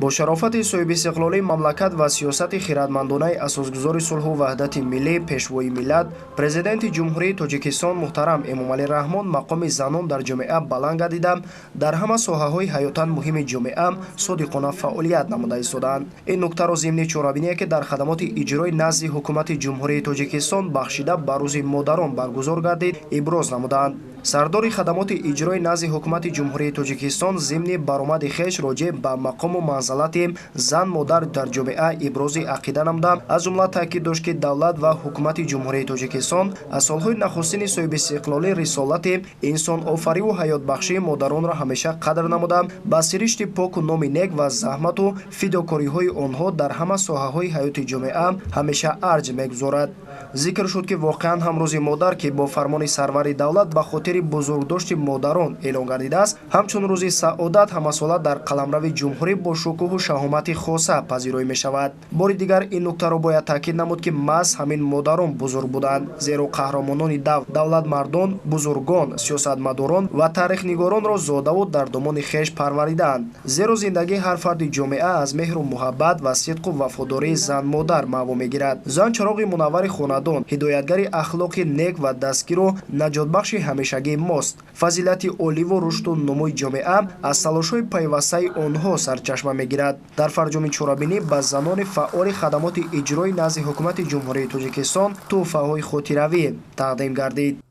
бо шарофати соҳиби истиқлолии мамлакат ва сиёсати хиратмандонаи асосгузори сулҳу ваҳдати миллӣ пешвои миллат президенти ҷумҳурии тоҷикистон муҳтарам Эмомалӣ Раҳмон мақоми занон дар ҷомеа баланд гардида дар ҳама соҳаҳои ҳаётан муҳими ҷомеа содиқона фаъолият намуда истоданд. Ин нуктаро зимни чорабиние ки дар хадамоти иҷрои назди ҳукумати ҷумҳурии тоҷикистон бахшида ба рӯзи модарон баргузор гардид иброз намуданд. сардори хадамоти иҷрои назди ҳукумати ҷумҳурии тоҷикистон зимни баромади хеш роҷеъ ба мақому манзалати зан модар дар ҷомеа ибрози ақида намуда аз ҷумла таъкид дошт ки давлат ва ҳукумати ҷумҳурии тоҷикистон аз солҳои нахустини соҳиби истиқлолӣ рисолати инсонофариву ҳаётбахшии модаронро ҳамеша қадр намуда ба сиришти поку номи нек ва заҳмату фидокориҳои онҳо дар ҳама соҳаҳои ҳаёти ҷомеа ҳамеша арҷ мегузорад. зикр шуд ки воқеан ҳам рӯзи модар ки бо фармони сарвари давлат ба хотири бузургдошти модарон эълон гардидааст, ҳамчун рӯзи саодат ҳамасола дар қаламрави ҷумҳурӣ бо шукӯҳу шаҳомати хоса пазирой мешавад. бори дигар ин нуктаро бояд таъкид намуд ки маҳз ҳамин модарон бузург буданд, зеро қаҳрамонони давлатмардон, бузургон, сиёсатмадорон ва таърихнигоронро зодаву дар домони хеш парвариданд. зеро зиндагии ҳар фарди ҷомеа аз меҳру муҳаббат ва сидқу вафодории зан модар маъво мегирад. зан чароғи мунаввари хонадон, ҳидоятгари ахлоқи нек ва дастгиру наҷотбахши ҳамешагии мост. фазилати оливу рушду нумӯи ҷомеа аз талошҳои пайвастаи онҳо сарчашма мегирад. дар фарҷоми чорабинӣ ба занони фаъоли хадамоти иҷрои назди ҳукумати ҷумҳурии тоҷикистон тӯҳфаҳои хотиравӣ тақдим гардид.